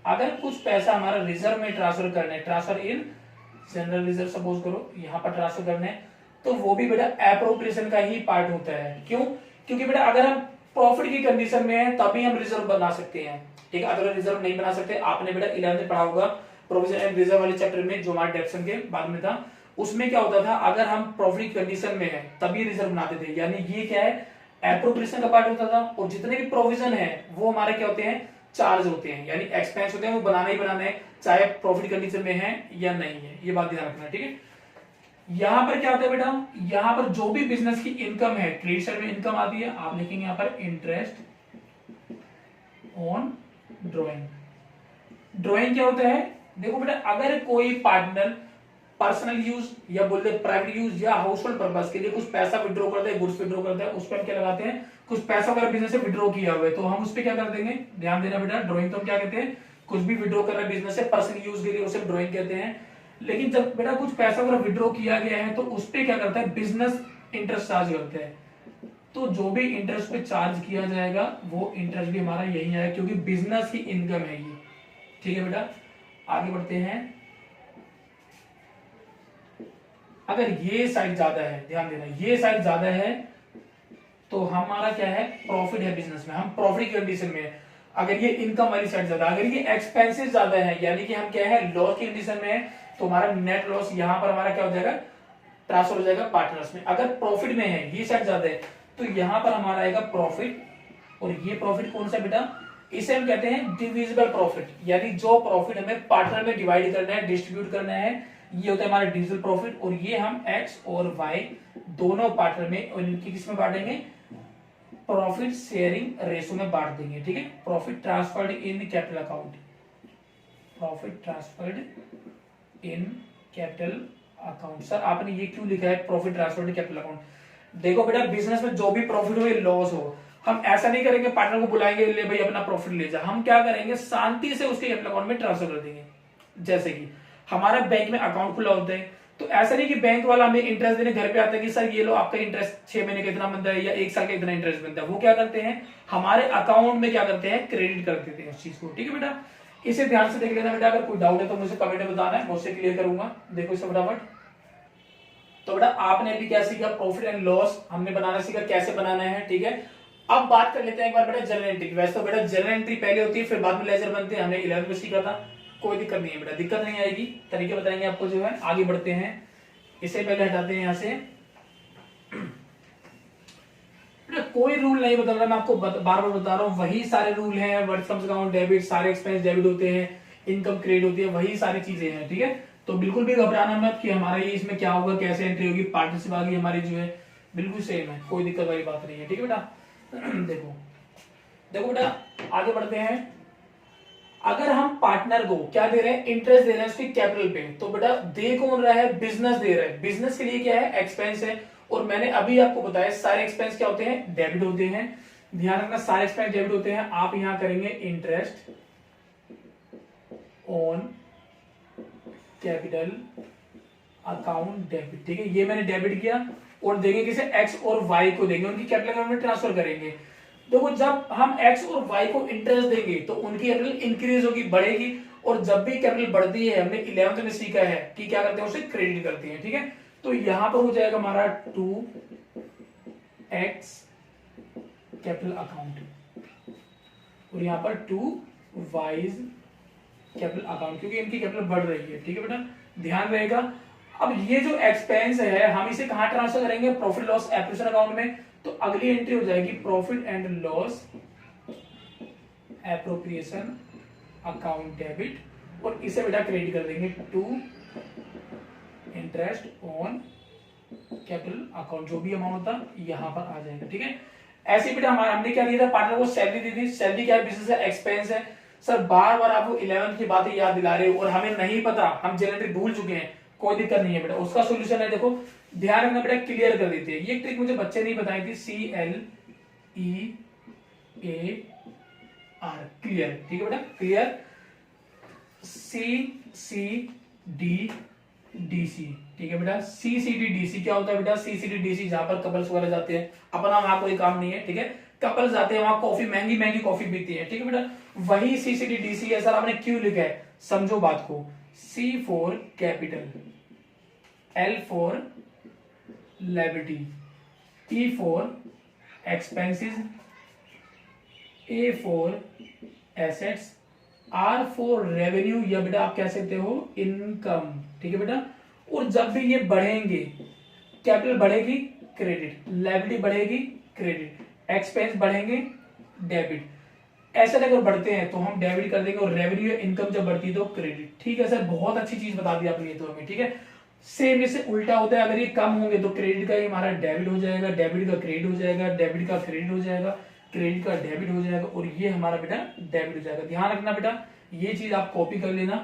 अगर कुछ पैसा हमारा रिजर्व में ट्रांसफर करना है, transfer in general reserve suppose करो यहाँ पर ट्रांसफर करना है, तो वो भी बेटा एप्रोप्रिएशन का ही पार्ट होता है। क्यों, क्योंकि बेटा अगर हम प्रॉफिट की कंडीशन में है तभी हम रिजर्व बना सकते हैं। ठीक है, अगर रिजर्व नहीं बना सकते, आपने बेटा 11th में पढ़ा होगा प्रोविजन एंड रिजर्व वाले चैप्टर में जो हमारे डेप्सन के बाद में था, उसमें क्या होता था, अगर हम प्रॉफिट कंडीशन में है तभी रिजर्व बनाते थे, यानी ये क्या है, एप्रोप्रिएशन का पार्ट होता था, और जितने भी प्रोविजन है वो हमारे क्या होते हैं, चार्ज होते हैं, यानी एक्सपेंस होते हैं, वो बनाना ही बनाना है, चाहे प्रॉफिट कंडीशन में है या नहीं है, ये बात ध्यान रखना। ठीक है, यहां पर क्या होता है बेटा, यहां पर जो भी बिजनेस की इनकम है, ट्रेड साइड में इनकम आती है, आप लिखेंगे यहां पर इंटरेस्ट ऑन ड्रॉइंग। ड्रॉइंग क्या होता है, देखो बेटा अगर कोई पार्टनर पर्सनल यूज या बोलते प्राइवेट यूज या हाउस होल्ड पर्पज के लिए कुछ पैसा विड्रॉ करता है, गुड्स विड्रॉ करता है, उस पर हम क्या लगाते हैं, कुछ पैसा अगर बिजनेस से विड्रॉ किया हुआ है तो हम उस पर क्या कर देंगे, ध्यान देना बेटा, ड्रॉइंग तो हम क्या कहते हैं, कुछ भी विड्रॉ कर रहा है बिजनेस से पर्सनल यूज के लिए उसे ड्रॉइंग कहते हैं। लेकिन जब बेटा कुछ पैसा अगर विड्रॉ किया गया है तो उस पर क्या करता है, बिजनेस इंटरेस्ट चार्ज करता है, तो जो भी इंटरेस्ट पे चार्ज किया जाएगा वो इंटरेस्ट भी हमारा यही आएगा, क्योंकि बिजनेस की इनकम है ये। ठीक है बेटा, आगे बढ़ते हैं। अगर ये साइड ज्यादा है, ध्यान देना, ये साइड ज्यादा है तो हमारा क्या है, प्रॉफिट है बिजनेस में, हम प्रॉफिट की कंडीशन में है। अगर ये इनकम वाली साइड ज्यादा, अगर ये एक्सपेंसेस ज्यादा है, यानी कि हम क्या है, लॉस की कंडीशन में है, तो हमारा नेट लॉस यहां पर हमारा क्या हो जाएगा, ट्रांसफर हो जाएगा पार्टनर्स में। अगर प्रॉफिट में है, ये साइड ज्यादा है, तो यहां पर हमारा आएगा प्रॉफिट, और ये प्रॉफिट कौन सा बेटा, इसे हम कहते हैं डिविजिबल प्रॉफिट, यानी जो प्रॉफिट हमें पार्टनर में डिवाइड करना है, डिस्ट्रीब्यूट करना है, ये होता है हमारा डिविजिबल प्रॉफिट। और ये हम एक्स और वाई दोनों पार्टनर में, और इनकी किस में बांटेंगे, प्रॉफिट शेयरिंग रेशो में बांट देंगे। ठीक है, profit transferred in capital account, profit transferred in capital account. Sir आपने ये क्यों लिखा है profit transferred in capital account, देखो बेटा बिजनेस में जो भी प्रॉफिट हो या लॉस हो, हम ऐसा नहीं करेंगे पार्टनर को बुलाएंगे, ले भाई अपना प्रॉफिट ले जा, हम क्या करेंगे, शांति से उसके कैपिटल अकाउंट में ट्रांसफर कर देंगे। जैसे कि हमारा बैंक में अकाउंट खुला होता है, तो ऐसा नहीं कि बैंक वाला हमें इंटरेस्ट देने घर पे आता है कि सर ये लो आपका इंटरेस्ट 6 महीने का इतना बनता है या 1 साल का इतना इंटरेस्ट बनता है, वो क्या करते हैं, हमारे अकाउंट में क्या करते हैं, क्रेडिट कर देते हैं उस चीज को। ठीक है बेटा, इसे ध्यान से देख लेना बेटा, अगर कोई डाउट है तो मुझे कमेंट में बताना है, मैं उससे क्लियर करूंगा। देखो इसे फटाफट। तो बेटा आपने अभी क्या सीखा, प्रॉफिट एंड लॉस हमने बनाना सीखा, कैसे बनाना है। ठीक है, अब बात कर लेते हैं एक बार बेटा जनरल एंट्री। वैसे तो बेटा जनरल एंट्री पहले होती है, फिर बाद में लेजर बनते हैं, हमने 11th में सीखा था, कोई दिक्कत नहीं है बेटा, दिक्कत नहीं आएगी, तरीके बताएंगे आपको जो है। आगे बढ़ते हैं, इसे पहले हटाते हैं यहां से। बेटा कोई रूल नहीं बदल रहा, मैं आपको बार बार बता रहा हूं, वही सारे रूल हैं, वर्ड्स कम्स अकाउंट डेबिट, सारे एक्सपेंस डेबिट होते हैं, इनकम क्रेडिट होती है, वही सारी चीजें हैं। ठीक है, तो बिल्कुल भी घबराना मत कि हमारा ये इसमें क्या होगा, कैसे एंट्री होगी, पार्टनरशिप आ गई हमारी जो है, बिल्कुल सेम है, कोई दिक्कत वाली बात नहीं है। ठीक है बेटा, देखो देखो बेटा आगे बढ़ते हैं। अगर हम पार्टनर को क्या दे रहे हैं, इंटरेस्ट दे रहे हैं उसकी कैपिटल पे, तो बेटा दे कौन रहा है, बिजनेस दे रहा है, बिजनेस के लिए क्या है, एक्सपेंस है, और मैंने अभी आपको बताया सारे एक्सपेंस क्या होते हैं, डेबिट होते हैं। ध्यान रखना सारे एक्सपेंस डेबिट होते हैं। आप यहां करेंगे interest on capital account debit, ठीक है, ये मैंने डेबिट किया और देंगे किसे, एक्स और वाई को देंगे, उनकी कैपिटल अकाउंट में ट्रांसफर करेंगे। देखो जब हम एक्स और वाई को इंटरेस्ट देंगे तो उनकी कैपिटल इंक्रीज होगी, बढ़ेगी, और जब भी कैपिटल बढ़ती है, हमने 11th में सीखा है कि क्या करते हैं, उसे क्रेडिट करते हैं, ठीक है। तो यहां पर हो जाएगा हमारा 2x कैपिटल अकाउंट और यहां पर 2y कैपिटल अकाउंट, क्योंकि इनकी कैपिटल बढ़ रही है, ठीक है बेटा, ध्यान रहेगा। अब ये जो एक्सपेंस है हम इसे कहां ट्रांसफर करेंगे, प्रॉफिट लॉस एप्रोप्रिएशन अकाउंट में। तो अगली एंट्री हो जाएगी profit and loss appropriation account debit, और इसे बेटा क्रेडिट कर देंगे to interest on capital account, जो भी अमाउंट था यहां पर आ जाएगा, ठीक है। ऐसे बेटा हमने क्या दिया था, पार्टनर को सैलरी दी थी। सैलरी क्या है, बिजनेस है, एक्सपेंस है। सर बार बार आपको 11th की बातें याद दिला रहे हो और हमें नहीं पता, हम जनरली भूल चुके हैं, कोई दिक्कत नहीं है बेटा, उसका सोल्यूशन है, देखो ध्यान रखना बेटा, क्लियर कर देते हैं। ये ट्रिक मुझे बच्चे नहीं बताई थी, CLEAR, क्लियर, ठीक है बेटा, क्लियर, CCDDC, ठीक है बेटा। CCDDC क्या होता है बेटा, CCDDC जहां पर कपल्स वगैरह जाते हैं, अपना वहां कोई काम नहीं है, ठीक है, कपल्स जाते हैं वहां, कॉफी महंगी महंगी कॉफी पीती है, ठीक है बेटा, वही CCDDC है। सर आपने क्यों लिखा है, समझो बात को, C for capital, L for liability, E for expenses, A for assets, R for revenue, या बेटा आप कह सकते हो इनकम, ठीक है बेटा। और जब भी ये बढ़ेंगे, कैपिटल बढ़ेगी क्रेडिट, लायबिलिटी बढ़ेगी क्रेडिट, एक्सपेंस बढ़ेंगे डेबिट, ऐसे अगर बढ़ते हैं तो हम डेबिट कर देंगे, और रेवेन्यू इनकम जब बढ़ती है तो क्रेडिट, ठीक है सर, बहुत अच्छी चीज बता दी आपने ये तो हमें, ठीक है। सेम इससे उल्टा होता है, अगर ये कम होंगे तो क्रेडिट का ही हमारा डेबिट हो जाएगा, डेबिट का क्रेडिट हो जाएगा, डेबिट का क्रेडिट हो जाएगा, क्रेडिट का डेबिट हो जाएगा, और ये हमारा बेटा डेबिट हो जाएगा। ध्यान रखना बेटा, ये चीज आप कॉपी कर लेना,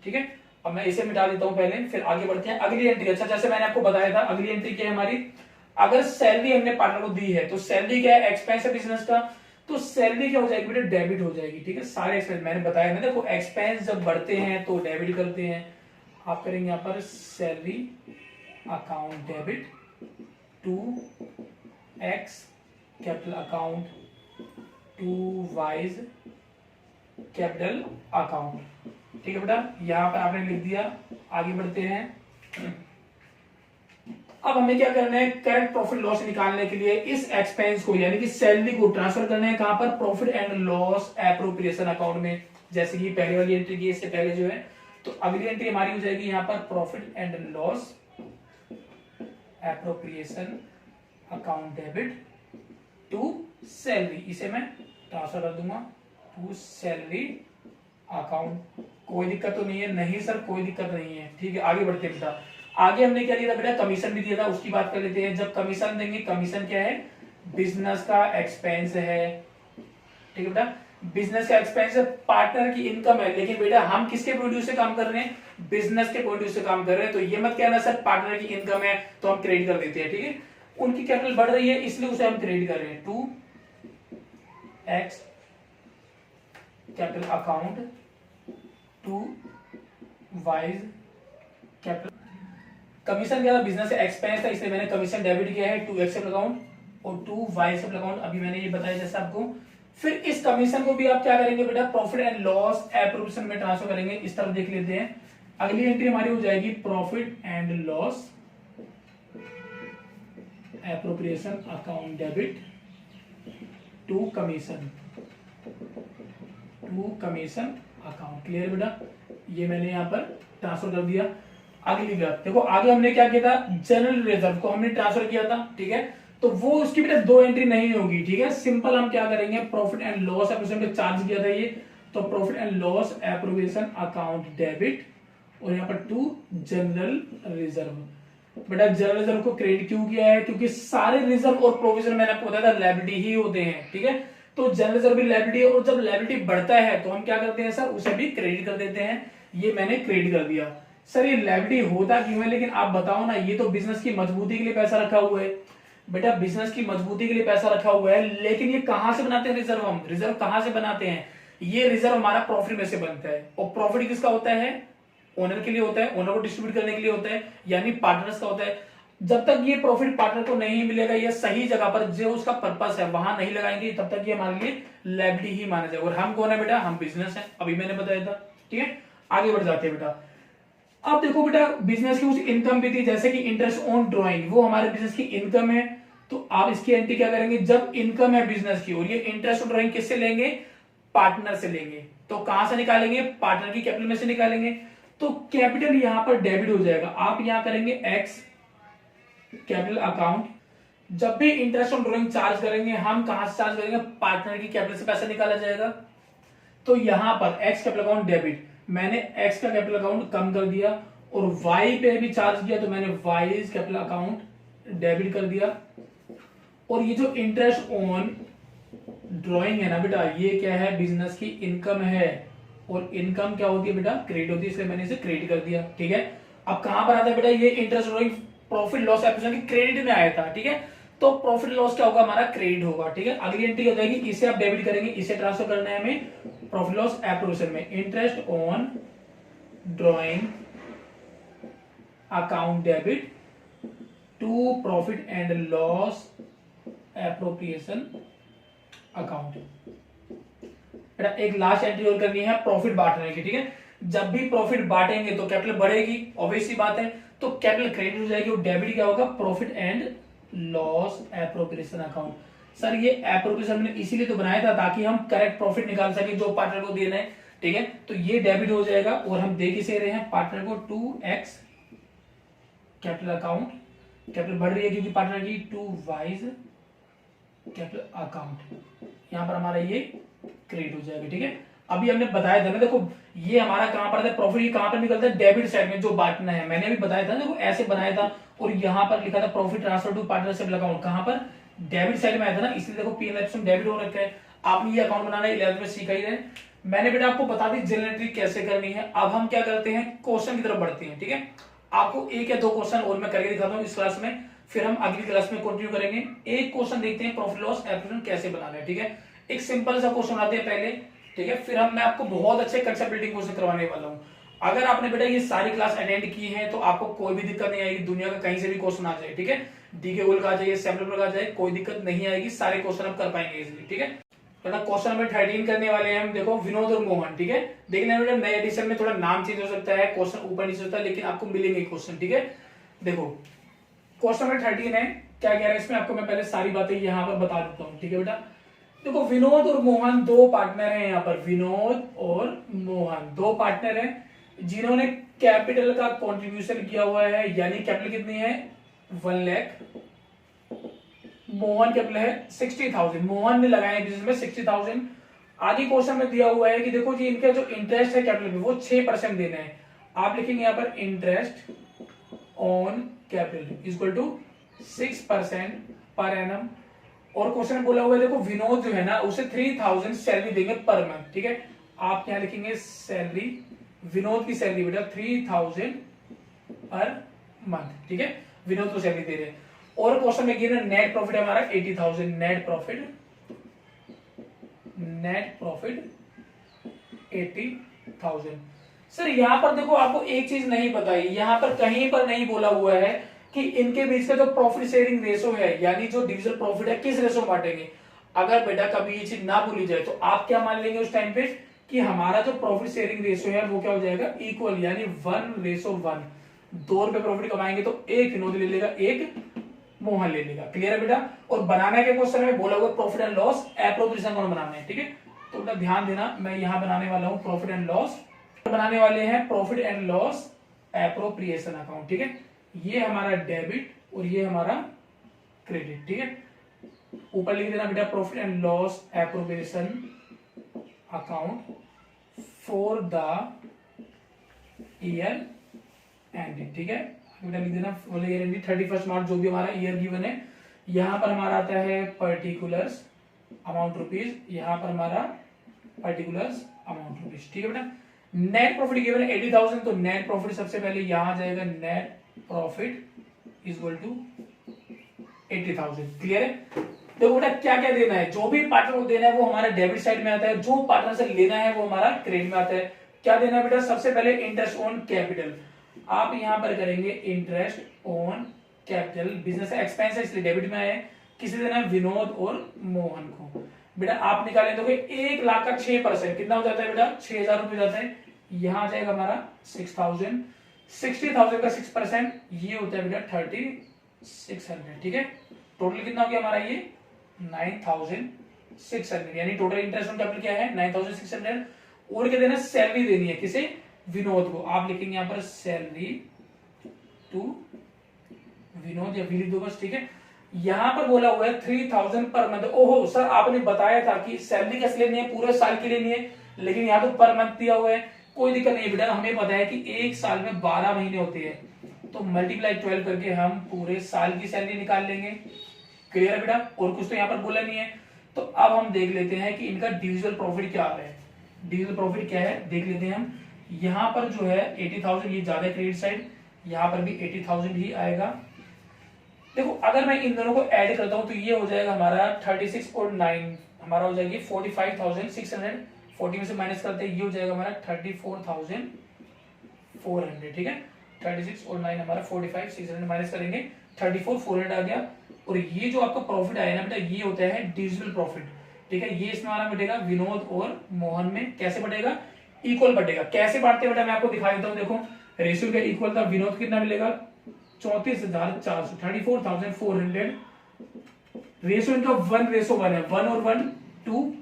ठीक है। अब मैं इसे मिटा देता हूं पहले, फिर आगे बढ़ते हैं अगली एंट्री। अच्छा, जैसे मैंने आपको बताया था अगली एंट्री क्या है हमारी, अगर सैलरी हमने पार्टनर को दी है तो सैलरी क्या है, एक्सपेंस है बिजनेस का, तो सैलरी क्या हो जाएगी बेटा, डेबिट हो जाएगी, ठीक है। सारे एक्सपेंस मैंने बताया ना, देखो एक्सपेंस जब बढ़ते हैं तो डेबिट करते हैं, आप करेंगे यहां पर salary account debit to X capital account to Y's capital account, ठीक है बेटा, यहां पर आपने लिख दिया। आगे बढ़ते हैं, अब हमें क्या करना है, करेक्ट प्रॉफिट लॉस निकालने के लिए इस एक्सपेंस को यानी कि सैलरी को ट्रांसफर करना है कहां पर, profit and loss appropriation account में। जैसे कि पहले वाली एंट्री की, इससे पहले जो है, तो अगली एंट्री हमारी हो जाएगी यहां पर profit and loss appropriation account debit to salary, इसे मैं ट्रांसफर कर दूंगा टू सैलरी अकाउंट। कोई दिक्कत तो नहीं है, नहीं सर कोई दिक्कत नहीं है, ठीक है। आगे बढ़ते हैं बेटा, आगे हमने क्या दिया था बेटा, कमीशन भी दिया था, उसकी बात कर लेते हैं। जब कमीशन देंगे, कमीशन क्या है, बिजनेस का एक्सपेंस है, ठीक है बेटा, बिजनेस का एक्सपेंस है, पार्टनर की इनकम है, लेकिन बेटा हम किसके प्रोड्यूस से काम कर रहे हैं, बिजनेस के प्रोड्यूस से काम कर रहे हैं, तो ये मत कहना सर पार्टनर की इनकम है तो हम क्रेडिट कर देते हैं, ठीक है। उनकी कैपिटल बढ़ रही है इसलिए उसे हम क्रेडिट कर रहे हैं, to X capital account to Y's capital. Commission क्या था, बिजनेस से एक्सपेंस था, इसलिए मैंने कमीशन डेबिट किया है टू एक्स अकाउंट और टू वाई अकाउंट, अभी मैंने ये बताया जैसे आपको। फिर इस कमीशन को भी आप क्या करेंगे बेटा, प्रॉफिट एंड लॉस एप्रोप्रिएशन में ट्रांसफर करेंगे। इस तरह देख लेते हैं, अगली एंट्री हमारी हो जाएगी profit and loss appropriation account debit to commission account. Clear बेटा, ये मैंने यहां पर ट्रांसफर कर दिया। अगली बात देखो, आगे हमने क्या किया था, जनरल रिजर्व को हमने ट्रांसफर किया था, ठीक है, तो वो उसकी बेटा दो एंट्री नहीं होगी, ठीक है। सिंपल हम क्या करेंगे, profit and loss appropriation charge किया था ये, तो profit and loss appropriation account debit और यहाँ पर टू जनरल रिजर्व। बेटा जनरल रिजर्व को क्रेडिट क्यों किया है, क्योंकि सारे रिजर्व और प्रोविजन मैंने आपको बताया था लायबिलिटी ही होते हैं, ठीक है। तो जनरल रिजर्व भी लायबिलिटी है, और जब लायबिलिटी बढ़ता है तो हम क्या करते हैं सर, उसे भी क्रेडिट कर देते हैं। ये मैंने क्रेडिट कर दिया। सर ये लायबिलिटी होता क्यों है, लेकिन आप बताओ ना, ये तो बिजनेस की मजबूती के लिए पैसा रखा हुआ है बेटा, बिजनेस की मजबूती के लिए पैसा रखा हुआ है। लेकिन ये कहां से बनाते हैं रिजर्व, हम रिजर्व कहां से बनाते हैं, ये रिजर्व हमारा प्रॉफिट में से बनता है। और प्रॉफिट किसका होता है, ओनर के लिए होता है, ओनर को डिस्ट्रीब्यूट करने के लिए होता है, यानी पार्टनर्स का होता है। जब तक ये प्रॉफिट पार्टनर को नहीं मिलेगा या सही जगह पर जो उसका पर्पस है वहां नहीं लगाएंगे, तब तक ये हमारे लिए लायबिलिटी ही माना जाएगा। और हम कौन है बेटा, हम बिजनेस है, अभी मैंने बताया था। ठीक है, आगे बढ़ जाते हैं बेटा। अब देखो बेटा, बिजनेस की कुछ इनकम भी थी, जैसे कि इंटरेस्ट ऑन ड्रॉइंग, वो हमारे बिजनेस की इनकम है। तो आप इसकी एंट्री क्या करेंगे, जब इनकम है बिजनेस की और ये इंटरेस्ट ऑन ड्रॉइंग किससे लेंगे, पार्टनर से लेंगे। तो कहां से निकालेंगे, पार्टनर की कैपिटल में से निकालेंगे। तो कैपिटल यहां पर डेबिट हो जाएगा, आप यहां करेंगे एक्स कैपिटल अकाउंट। जब भी इंटरेस्ट ऑन ड्रॉइंग चार्ज करेंगे, हम कहां से चार्ज करेंगे, पार्टनर की कैपिटल से पैसा निकाला जाएगा। तो यहां पर एक्स कैपिटल अकाउंट डेबिट, मैंने एक्स का कैपिटल अकाउंट कम कर दिया, और वाई पे भी चार्ज किया तो मैंने वाई कैपिटल अकाउंट डेबिट कर दिया। और ये जो इंटरेस्ट ऑन ड्रॉइंग है ना बेटा, ये क्या है, बिजनेस की इनकम है, और इनकम क्या होती है बेटा, क्रेडिट होती है, इसलिए मैंने इसे क्रेडिट कर दिया। ठीक है, अब कहां पर आता है बेटा, ये interest drawing profit loss application की क्रेडिट में आया था। ठीक है, तो प्रॉफिट लॉस क्या होगा, हमारा क्रेडिट होगा। ठीक है, अगली एंट्री हो जाएगी, इसे आप डेबिट करेंगे, इसे ट्रांसफर करना है हमें प्रॉफिट लॉस एप्लीकेशन में। Interest on drawing account debit to profit and loss appropriation account. बेटा एक लास्ट एंट्री और करनी है, प्रॉफिट बांटने की। ठीक है, जब भी प्रॉफिट बांटेंगे तो कैपिटल बढ़ेगी, ऑब्वियस सी बात है, तो कैपिटल क्रेडिट हो जाएगी, और डेबिट क्या होगा, profit and loss appropriation account. Sir ये एप्रोप्रिएशन हमने इसीलिए तो बनाया था ताकि हम करेक्ट प्रॉफिट निकाल सके जो पार्टनर को देना है। ठीक है, तो ये डेबिट हो जाएगा, और हम दे किसे रहे हैं, पार्टनर को 2x कैपिटल अकाउंट, कैपिटल बढ़ रही है क्योंकि पार्टनर की 2y कैपिटल अकाउंट, यहां पर हमारा ये क्रेडिट हो जाएगा। ठीक है, अभी हमने बताया था ना, देखो ये हमारा कहां पर था, प्रॉफिट कहां पर निकलता है, डेबिट साइड में जो बांटना है, मैंने अभी बताया था, देखो ऐसे बनाया था, और यहां पर लिखा था profit transfer to partnership account, कहां पर, डेबिट साइड में आया था ना, इसलिए देखो पी&एल में डेबिट हो रखा है। आपने ये अकाउंट बनाना 11th में सीखा ही है। मैंने बेटा आपको बता दी जनरल एंट्री कैसे करनी है। अब हम क्या करते हैं, क्वेश्चन की तरफ बढ़ते हैं। ठीक है, आपको एक या दो क्वेश्चन और मैं करके दिखाता हूँ इस क्लास में, फिर हम अगली क्लास में कंटिन्यू करेंगे। एक क्वेश्चन देखते हैं, प्रॉफिट लॉस एप्लीकेशन कैसे बनाना है। ठीक है, एक सिंपल सा क्वेश्चन आते हैं पहले। ठीक है, फिर मैं आपको बहुत अच्छे कंसेप्ट बिल्डिंग क्वेश्चन करवाने वाला हूँ। अगर आपने बेटा ये सारी क्लास अटेंड की है तो आपको कोई भी दिक्कत नहीं आएगी, दुनिया का कहीं से भी क्वेश्चन आ जाए। ठीक है, डीके गोल का आ जाए, सेमलर का आ जाए, कोई दिक्कत नहीं आएगी, सारे क्वेश्चन आप कर पाएंगे इजीली। ठीक है, बेटा क्वेश्चन नंबर 13 करने वाले हैं हम। देखो विनोद और मोहन। ठीक है, देख लेना बेटा, नए एडिशन में थोड़ा नाम चेंज हो सकता है, क्वेश्चन ऊपर नीचे होता है, लेकिन आपको मिलेंगे क्वेश्चन। ठीक है, देखो क्वेश्चन नंबर 13 है, क्या कह रहा है इसमें, आपको मैं पहले सारी बातें यहाँ पर बता देता हूँ। ठीक है बेटा, देखो विनोद और मोहन दो पार्टनर हैं, यहाँ पर विनोद और मोहन दो पार्टनर हैं जिन्होंने कैपिटल का कंट्रीब्यूशन किया हुआ है, यानी कैपिटल कितनी है, 1 लाख। मोहन कैपिटल है 60,000, मोहन ने लगाया बिजनेस में 60,000। आगे क्वेश्चन में दिया हुआ है कि देखो जी इनका जो इंटरेस्ट है कैपिटल में वो 6% देना है। आप लिखेंगे यहाँ पर interest on capital equal to 6% per annum. और क्वेश्चन में बोला हुआ है, देखो विनोद जो है ना उसे 3,000 सैलरी देंगे पर मंथ। ठीक है, आप यहाँ लिखेंगे सैलरी, विनोद की सैलरी बेटा 3,000 पर मंथ। ठीक है, विनोद को सैलरी दे रहे हैं। और क्वेश्चन में गिवन नेट प्रॉफिट हमारा 80,000, नेट प्रॉफिट 80,000। सर यहां पर देखो आपको एक चीज नहीं बताई, यहां पर कहीं पर नहीं बोला हुआ है कि इनके बीच का जो प्रॉफिट शेयरिंग रेशो है, यानी जो डिविजन प्रॉफिट है, किस रेशो में बांटेंगे। अगर बेटा कभी ये चीज ना भूली जाए तो आप क्या मान लेंगे उस टाइम पे कि हमारा जो प्रॉफिट शेयरिंग रेशो है वो क्या हो जाएगा, इक्वल, यानी 1:1। 2 रुपए प्रॉफिट कमाएंगे तो एक विनोद ले लेगा, एक मोहन ले लेगा। क्लियर है बेटा। और बनाने के क्वेश्चन में बोला हुआ प्रॉफिट एंड लॉस एप्रोप्रिएशन कौन बनाना है। ठीक है, तो बेटा ध्यान देना, मैं यहां बनाने वाला हूं प्रॉफिट एंड लॉस, बनाने वाले हैं profit and loss appropriation account. ठीक है, ये हमारा डेबिट और ये हमारा क्रेडिट। ठीक है, ऊपर लिख देना बेटा profit and loss appropriation account for the year ending. ठीक है, बेटा लिख देना ईयर एंडिंग 31 मार्च, जो भी हमारा ईयर गिवन है। यहां पर हमारा आता है पर्टिकुलर्स अमाउंट रुपीज, यहां पर हमारा पर्टिकुलर्स अमाउंट रुपीज। ठीक है बेटा, नेट प्रॉफिट गिवन है 80,000, तो नेट प्रॉफिट सबसे पहले यहां आ जाएगा, net profit is equal to 80,000। Clear है? देखो बेटा क्या क्या देना है, जो भी पार्टनर को देना है वो हमारा डेबिट साइड में आता है, जो पार्टनर से लेना है वो हमारा क्रेडिट में आता है। क्या देना है बेटा? सबसे पहले इंटरेस्ट ऑन कैपिटल, आप यहां पर करेंगे interest on capital, business expense है इसलिए डेबिट में आए। किसे देना है? विनोद और मोहन को। बेटा आप निकालें दोगे 1 लाख का 6%, कितना हो जाता है बेटा? 6,000 रुपए जाता है। यहां आ जाएगा हमारा 6,000, 60,000 का 6% ये होता है बेटा 3,600। ठीक है, टोटल कितना हो गया हमारा? ये 9,600, यानी टोटल इंटरेस्ट ऑन कैपिटल क्या है? 9,600। और क्या देना? सैलरी देनी है। किसे? विनोद को। आप लिखेंगे यहां पर सैलरी टू विनोद, या लिख दो बस। ठीक है, यहां पर बोला हुआ है 3,000 पर मंथ। ओहो सर, आपने बताया था कि सैलरी कैसे लेनी है? पूरे साल के लिए नहीं है, लेकिन यहाँ तो पर मंथ दिया हुआ है। कोई दिक्कत नहीं है बेटा, हमें पता है कि एक साल में 12 महीने होते हैं, तो मल्टीप्लाई 12 करके हम पूरे साल की सैलरी निकाल लेंगे। क्लियर है बेटा? और कुछ तो यहाँ पर बोला नहीं है। तो अब हम देख लेते हैं कि इनका डिविजिबल प्रॉफिट क्या आ रहा है। डिविजिबल प्रॉफिट क्या है देख लेते हैं हम। यहाँ पर जो है 80,000, ये ज्यादा क्रेडिट साइड, यहाँ पर भी 80,000 ही आएगा। देखो अगर मैं इन दोनों को ऐड करता हूं तो ये हो जाएगा हमारा 36 और 9 हमारा हो जाएगी 45,600। 40 में से माइनस करते हैं, ये हो जाएगा हमारा 34,400। ठीक है, 36 और 9 हमारा 45,600 माइनस करेंगे, 34,400 आ गया। और ये जो आपका प्रॉफिट आया ना बेटा, ये होता है डिविजिबल प्रॉफिट। ठीक है, ये इसमें हमारा बटेगा विनोद और मोहन में। कैसे बटेगा? इक्वल बटेगा। कैसे बांटते हैं बेटा मैं आपको दिखा देता हूं। देखो रेशियो का इक्वल था। विनोद कितना मिलेगा? 34,400, 34,400। रेशियो इनका 1:1 है, 1 और 1 2,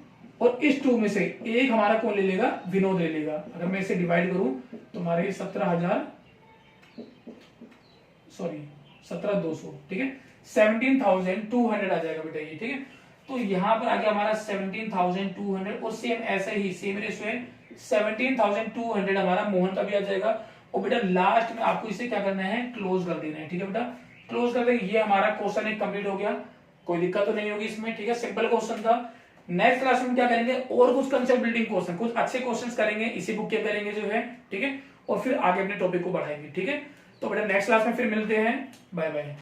और इस 2 में से एक हमारा कौन ले लेगा? विनोद ले लेगा। अगर मैं इसे डिवाइड करूं तो हमारे 17,200। ठीक है, 17,200 आ जाएगा बेटा ये। ठीक है, तो यहां पर आ गया हमारा 17,200, और सेम ऐसे ही सेम रेशियो है 17,200 हमारा मोहन का भी आ जाएगा। और बेटा लास्ट में आपको इसे क्या करना है? क्लोज कर देना है। ठीक है बेटा, क्लोज कर देंगे। ये हमारा क्वेश्चन एक कंप्लीट हो गया, कोई दिक्कत तो नहीं होगी इसमें। ठीक है, सिंपल क्वेश्चन था। नेक्स्ट क्लास में क्या करेंगे? और कुछ कंसेप्ट बिल्डिंग क्वेश्चन, कुछ अच्छे क्वेश्चंस करेंगे, इसी बुक के करेंगे जो है। ठीक है, और फिर आगे अपने टॉपिक को बढ़ाएंगे। ठीक है, तो बेटा नेक्स्ट क्लास में फिर मिलते हैं। Bye bye.